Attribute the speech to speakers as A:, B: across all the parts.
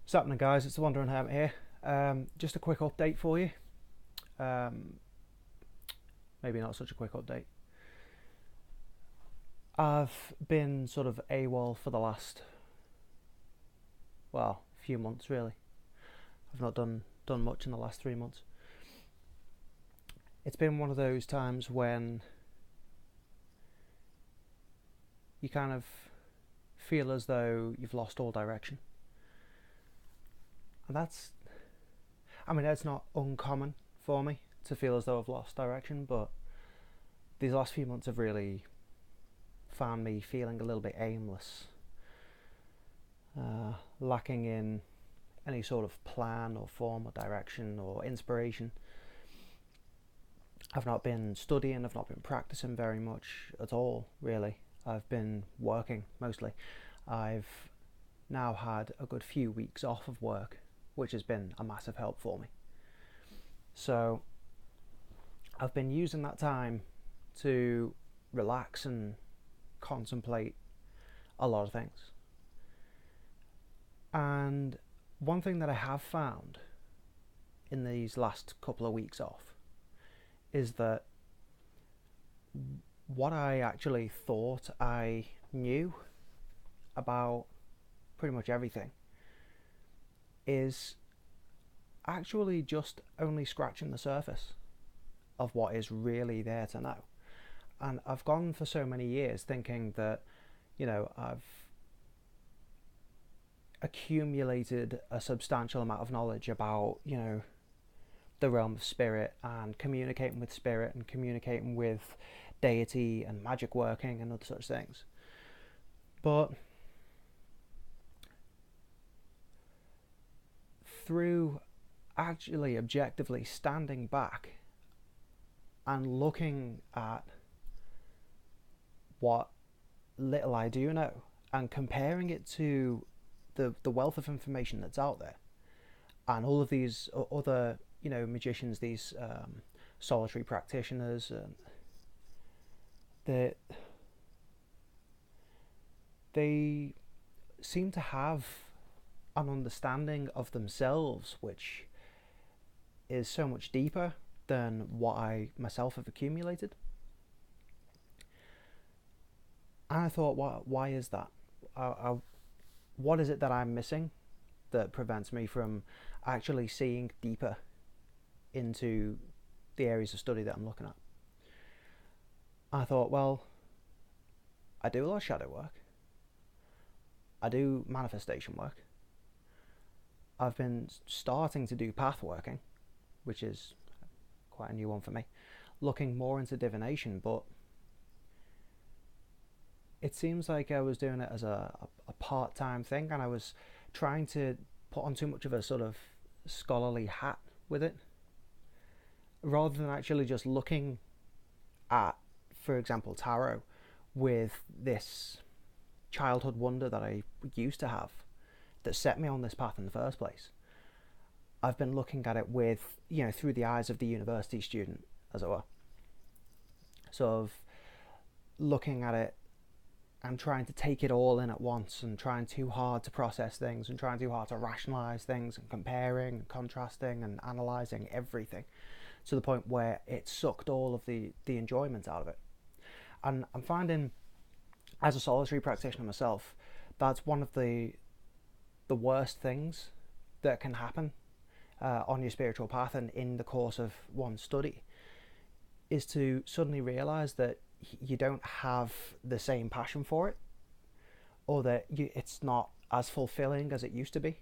A: What's happening, guys? It's the Wandering Hermit here. Just a quick update for you. Maybe not such a quick update. I've been sort of AWOL for the last, few months really. I've not done much in the last 3 months. It's been one of those times when you kind of feel as though you've lost all direction. And that's not uncommon for me to feel as though I've lost direction, but these last few months have really found me feeling a little bit aimless, lacking in any sort of plan or form or direction or inspiration. I've not been studying, I've not been practicing very much at all, really. I've been working mostly. I've now had a good few weeks off of work, which has been a massive help for me. So I've been using that time to relax and contemplate a lot of things. And one thing that I have found in these last couple of weeks off is that what I actually thought I knew about pretty much everything is actually just only scratching the surface of what is really there to know. And I've gone for so many years thinking that, I've accumulated a substantial amount of knowledge about, the realm of spirit and communicating with spirit and communicating with deity and magic working and other such things. But through actually objectively standing back and looking at what little I do know and comparing it to the wealth of information that's out there and all of these other magicians, these solitary practitioners, they seem to have an understanding of themselves which is so much deeper than what I myself have accumulated. And I thought, why is that? What is it that I'm missing that prevents me from actually seeing deeper into the areas of study that I'm looking at? I thought, well, I do a lot of shadow work. I do manifestation work. I've been starting to do path working, which is quite a new one for me, looking more into divination, but it seems like I was doing it as a part-time thing, and I was trying to put on too much of a sort of scholarly hat with it, rather than actually just looking at, for example, tarot with this childhood wonder that I used to have that set me on this path in the first place. I've been looking at it with, through the eyes of the university student, as it were. Sort of looking at it and trying to take it all in at once and trying too hard to process things and trying too hard to rationalize things and comparing and contrasting and analyzing everything to the point where it sucked all of the enjoyment out of it. And I'm finding, as a solitary practitioner myself, that's one of the worst things that can happen on your spiritual path and in the course of one's study, is to suddenly realize that you don't have the same passion for it, or that it's not as fulfilling as it used to be.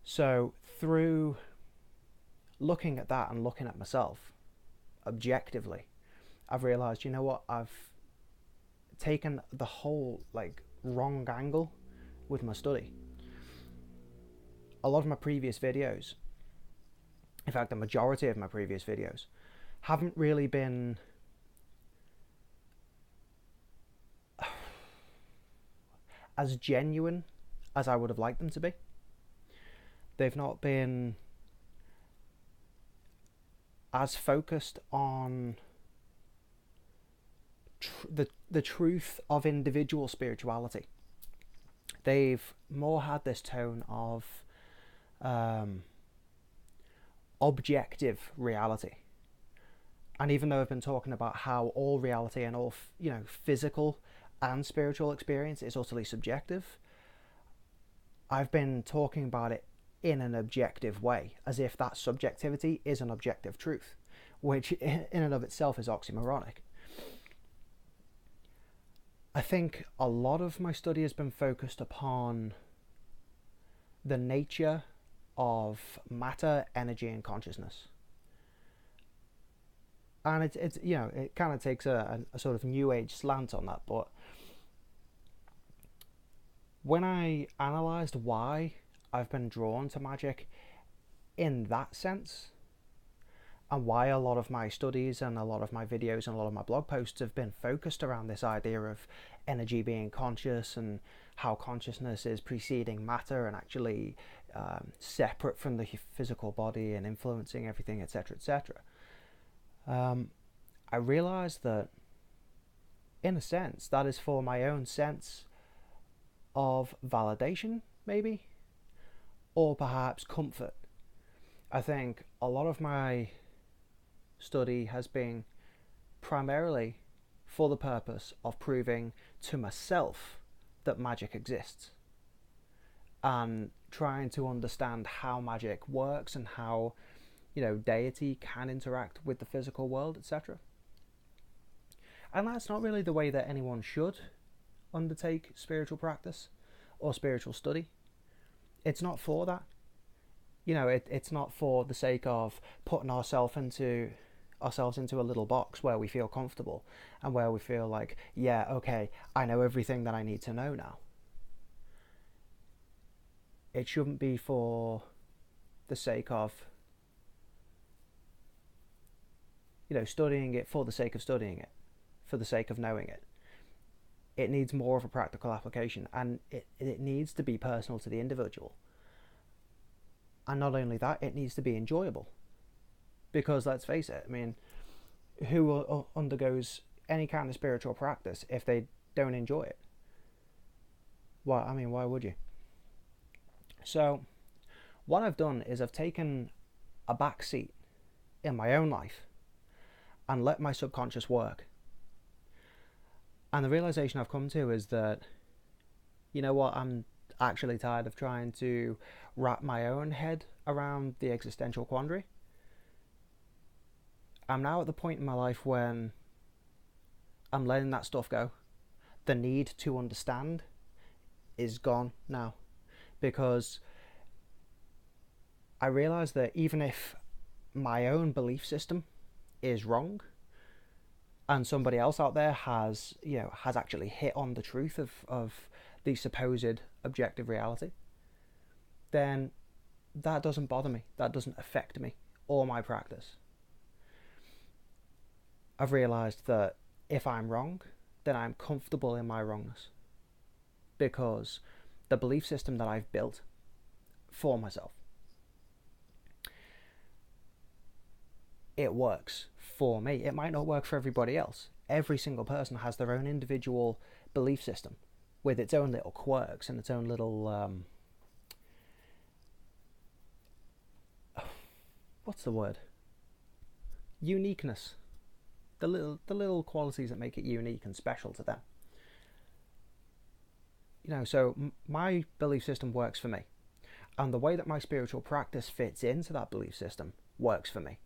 A: So through looking at that and looking at myself objectively, I've realized, I've taken the whole wrong angle with my study. A lot of my previous videos, in fact the majority of my previous videos, haven't really been as genuine as I would have liked them to be. They've not been as focused on the truth of individual spirituality they've more had this tone of objective reality. And even though I've been talking about how all reality and all, physical and spiritual experience is utterly subjective, I've been talking about it in an objective way, as if that subjectivity is an objective truth, which in and of itself is oxymoronic. I think a lot of my study has been focused upon the nature of matter, energy, and consciousness. And it's it kind of takes a sort of new age slant on that, but when I analysed why I've been drawn to magic in that sense, and why a lot of my studies and a lot of my videos and a lot of my blog posts have been focused around this idea of energy being conscious and how consciousness is preceding matter and actually separate from the physical body and influencing everything, etc., etc. I realised that, in a sense, that is for my own sense of validation, maybe, or perhaps comfort. I think a lot of my study has been primarily for the purpose of proving to myself that magic exists and trying to understand how magic works and how deity can interact with the physical world, etc. And that's not really the way that anyone should undertake spiritual practice or spiritual study. It's not for that. It's not for the sake of putting ourselves into a little box where we feel comfortable and where we feel like, yeah, okay, I know everything that I need to know now. It shouldn't be for the sake of studying it for the sake of studying it, for the sake of knowing it. It needs more of a practical application, and it needs to be personal to the individual. And not only that, it needs to be enjoyable. Because let's face it, I mean, who undergoes any kind of spiritual practice if they don't enjoy it? Why would you? So, what I've done is I've taken a back seat in my own life and let my subconscious work. And the realization I've come to is that, I'm actually tired of trying to wrap my own head around the existential quandary. I'm now at the point in my life when I'm letting that stuff go. The need to understand is gone now, because I realize that even if my own belief system is wrong and somebody else out there has actually hit on the truth of the supposed objective reality, then that doesn't bother me, that doesn't affect me or my practice. I've realised that if I'm wrong, then I'm comfortable in my wrongness, because the belief system that I've built for myself, it works for me. It might not work for everybody else. Every single person has their own individual belief system with its own little quirks and its own little what's the word? Uniqueness. The little qualities that make it unique and special to them. So my belief system works for me, and the way that my spiritual practice fits into that belief system works for me.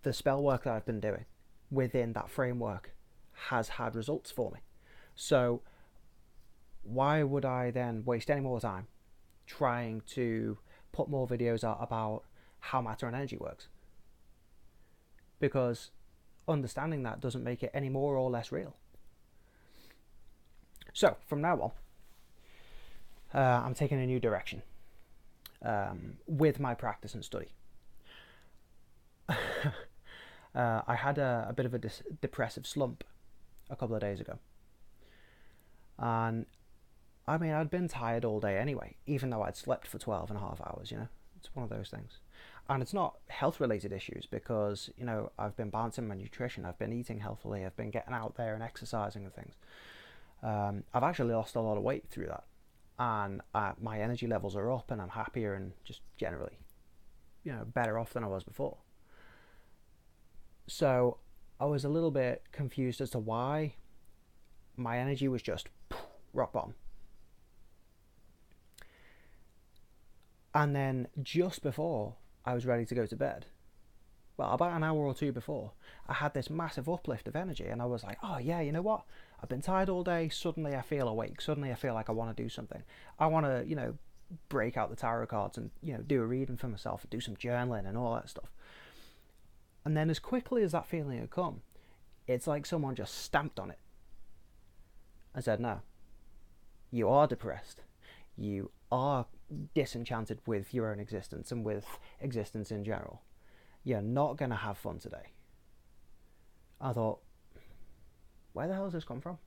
A: The spell work that I've been doing within that framework has had results for me. So why would I then waste any more time trying to put more videos out about how matter and energy works? Because understanding that doesn't make it any more or less real. So from now on, I'm taking a new direction with my practice and study. I had a bit of a depressive slump a couple of days ago, and I'd been tired all day anyway, even though I'd slept for 12 and a half hours. It's one of those things. And it's not health related issues, because I've been balancing my nutrition, I've been eating healthily, I've been getting out there and exercising and things. I've actually lost a lot of weight through that, and my energy levels are up, and I'm happier and just generally, better off than I was before. So I was a little bit confused as to why my energy was just rock bottom. And then just before I was ready to go to bed, well, about an hour or two before, I had this massive uplift of energy, and I was like, oh yeah, you know what? I've been tired all day. Suddenly I feel awake. Suddenly I feel like I want to do something. I want to, break out the tarot cards and, do a reading for myself and do some journaling and all that stuff. And then as quickly as that feeling had come, it's like someone just stamped on it and said, no, you are depressed. You are disenchanted with your own existence and with existence in general. You're not going to have fun today. I thought, where the hell has this come from?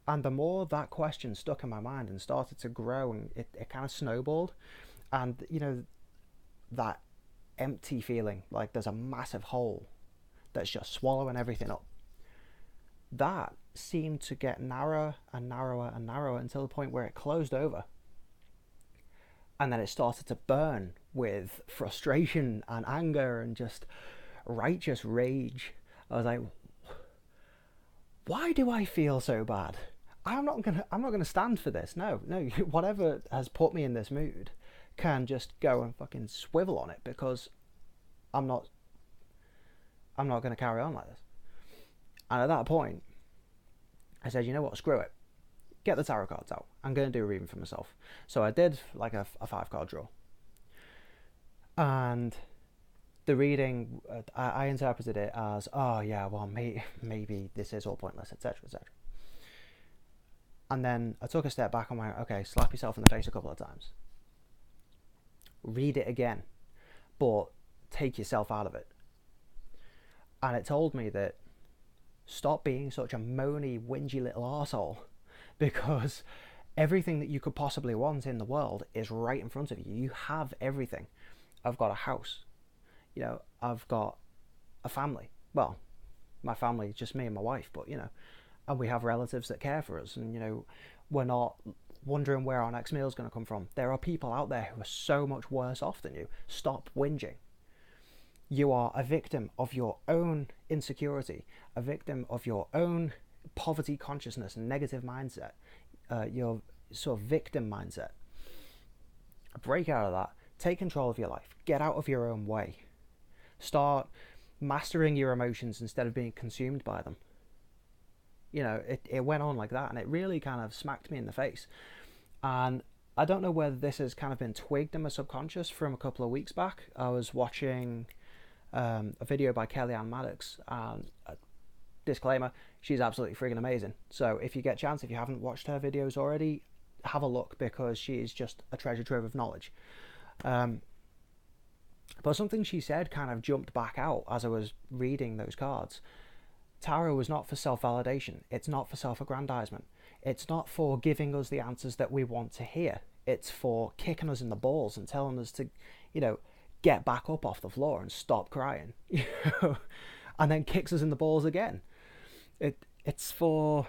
A: And the more that question stuck in my mind and started to grow, and it kind of snowballed, and that empty feeling, like there's a massive hole that's just swallowing everything up, that seemed to get narrower and narrower and narrower until the point where it closed over. And then it started to burn with frustration and anger and just righteous rage. I was like, why do I feel so bad? I'm not gonna stand for this. No, whatever has put me in this mood can just go and fucking swivel on it, because I'm not gonna carry on like this. And at that point, I said, you know what, screw it. Get the tarot cards out. I'm going to do a reading for myself. So I did like a 5-card draw. And the reading, I interpreted it as, oh yeah, well, maybe this is all pointless, etc., etc. And then I took a step back and went, okay, slap yourself in the face a couple of times. Read it again, but take yourself out of it. And it told me that stop being such a moany, whingy little arsehole, because everything that you could possibly want in the world is right in front of you. You have everything. I've got a house. I've got a family. Well, my family is just me and my wife, but, and we have relatives that care for us, and, we're not wondering where our next meal is going to come from. There are people out there who are so much worse off than you. Stop whinging. You are a victim of your own insecurity, a victim of your own poverty consciousness and negative mindset, your sort of victim mindset. Break out of that. Take control of your life. Get out of your own way. Start mastering your emotions instead of being consumed by them. It went on like that, and it really kind of smacked me in the face. And I don't know whether this has kind of been twigged in my subconscious from a couple of weeks back. I was watching a video by Kelly-Ann Maddox, and disclaimer, she's absolutely friggin' amazing. So if you get a chance, if you haven't watched her videos already, have a look, because she is just a treasure trove of knowledge. But something she said kind of jumped back out as I was reading those cards. Tarot is not for self-validation. It's not for self-aggrandizement. It's not for giving us the answers that we want to hear. It's for kicking us in the balls and telling us to, get back up off the floor and stop crying, and then kicks us in the balls again. It's for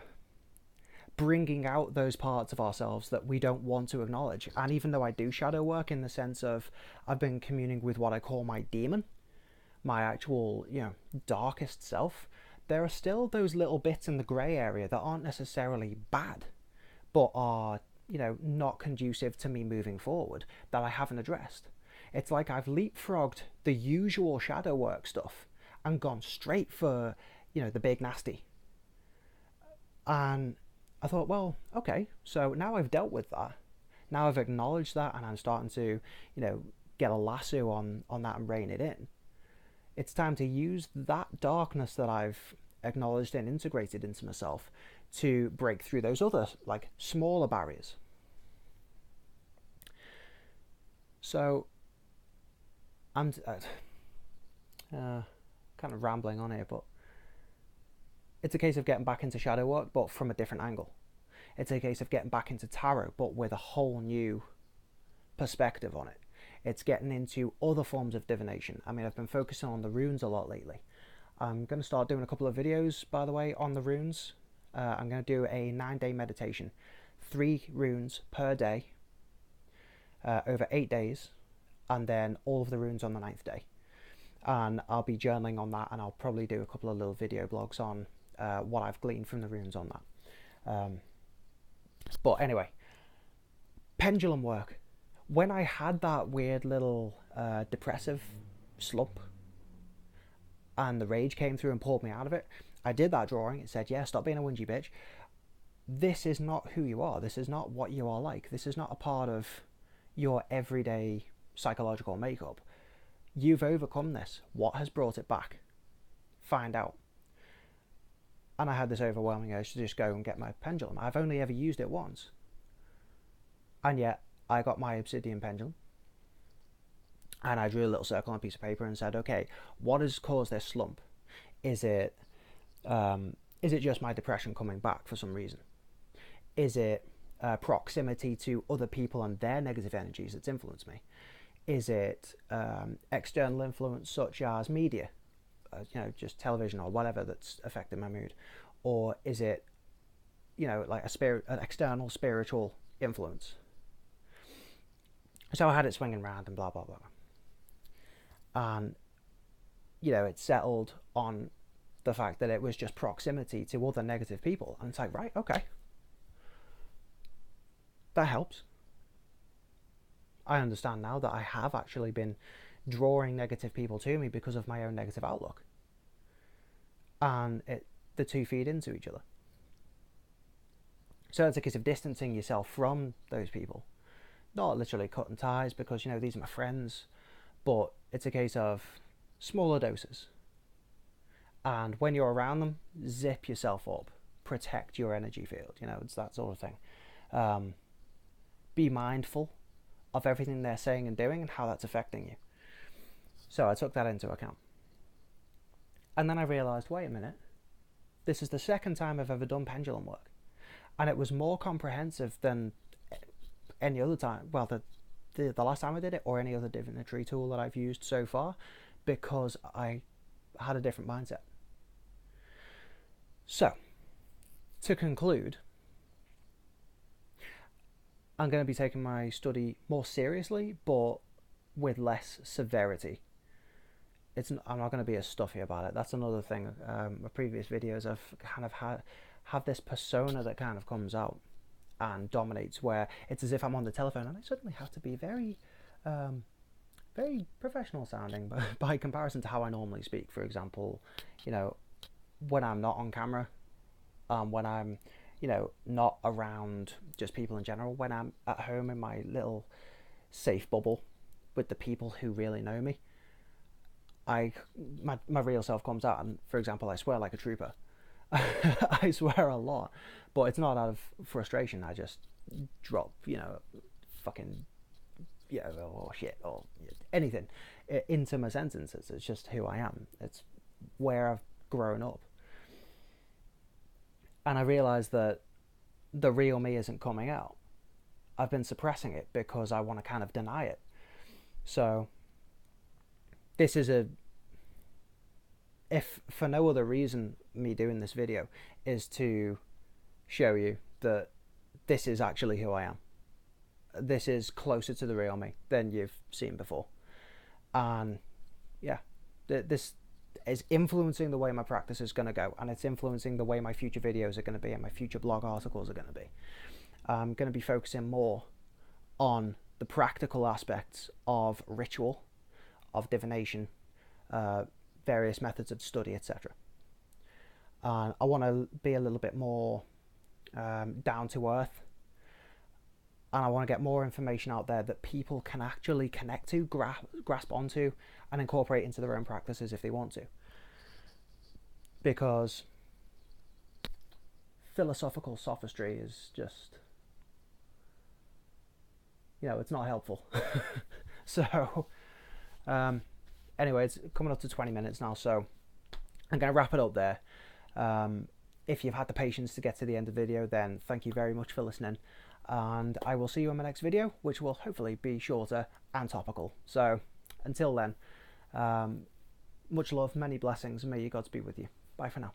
A: bringing out those parts of ourselves that we don't want to acknowledge. And even though I do shadow work in the sense of I've been communing with what I call my demon, my actual, darkest self, there are still those little bits in the grey area that aren't necessarily bad, but are, not conducive to me moving forward, that I haven't addressed. It's like I've leapfrogged the usual shadow work stuff and gone straight for, the big nasty. And I thought, well, okay, so now I've dealt with that. Now I've acknowledged that, and I'm starting to, get a lasso on that and rein it in. It's time to use that darkness that I've acknowledged and integrated into myself to break through those other, like, smaller barriers. So I'm kind of rambling on here, but it's a case of getting back into shadow work, but from a different angle. It's a case of getting back into tarot, but with a whole new perspective on it. It's getting into other forms of divination. I mean, I've been focusing on the runes a lot lately. I'm going to start doing a couple of videos, by the way, on the runes. I'm going to do a 9-day meditation 3 runes per day over 8 days, and then all of the runes on the 9th day. And I'll be journaling on that, and I'll probably do a couple of little video blogs on what I've gleaned from the runes on that. But anyway, pendulum work. When I had that weird little depressive slump and the rage came through and pulled me out of it, I did that drawing. It said, yeah, stop being a whingy bitch. This is not who you are. This is not what you are like. This is not a part of your everyday psychological makeup. You've overcome this. What has brought it back? Find out. And I had this overwhelming urge to just go and get my pendulum. I've only ever used it once. And yet, I got my obsidian pendulum. And I drew a little circle on a piece of paper and said, okay, what has caused this slump? Is it just my depression coming back for some reason? Is it proximity to other people and their negative energies that's influenced me? Is it external influence such as media, just television or whatever that's affected my mood? Or is it, like an external spiritual influence? So I had it swinging around and blah, blah, blah. And, it settled on the fact that it was just proximity to other negative people. And it's like, right, okay. That helps. I understand now that I have actually been drawing negative people to me because of my own negative outlook. And the two feed into each other. So it's a case of distancing yourself from those people. Not literally cutting ties because, these are my friends. But it's a case of smaller doses. And when you're around them, zip yourself up. Protect your energy field. It's that sort of thing. Be mindful of everything they're saying and doing and how that's affecting you. So I took that into account. And then I realised, wait a minute, this is the second time I've ever done pendulum work. And it was more comprehensive than any other time. Well, the last time I did it, or any other divinatory tool that I've used so far, because I had a different mindset. So, to conclude, I'm going to be taking my study more seriously, but with less severity. I'm not going to be as stuffy about it. That's another thing. My previous videos, I've kind of have this persona that kind of comes out and dominates, where it's as if I'm on the telephone and I suddenly have to be very very professional sounding by comparison to how I normally speak. For example, when I'm not on camera, when I'm not around just people in general, when I'm at home in my little safe bubble with the people who really know me, my real self comes out, and for example, I swear like a trooper. I swear a lot, but it's not out of frustration. I just drop, fucking, or shit, or anything into my sentences. It's just who I am. It's where I've grown up. And I realised that the real me isn't coming out. I've been suppressing it because I want to kind of deny it. So this is if for no other reason me doing this video is to show you that this is actually who I am. This is closer to the real me than you've seen before. And yeah, this is influencing the way my practice is going to go, and it's influencing the way my future videos are going to be and my future blog articles are going to be. I'm going to be focusing more on the practical aspects of ritual, of divination, various methods of study, etc. And I want to be a little bit more down to earth, and I want to get more information out there that people can actually connect to, grasp onto, and incorporate into their own practices if they want to. Because philosophical sophistry is just, it's not helpful. So anyway, it's coming up to 20 minutes now, so I'm going to wrap it up there. If you've had the patience to get to the end of the video, then thank you very much for listening, and I will see you in my next video, which will hopefully be shorter and topical. So until then, much love, many blessings, and may your gods be with you. Bye for now.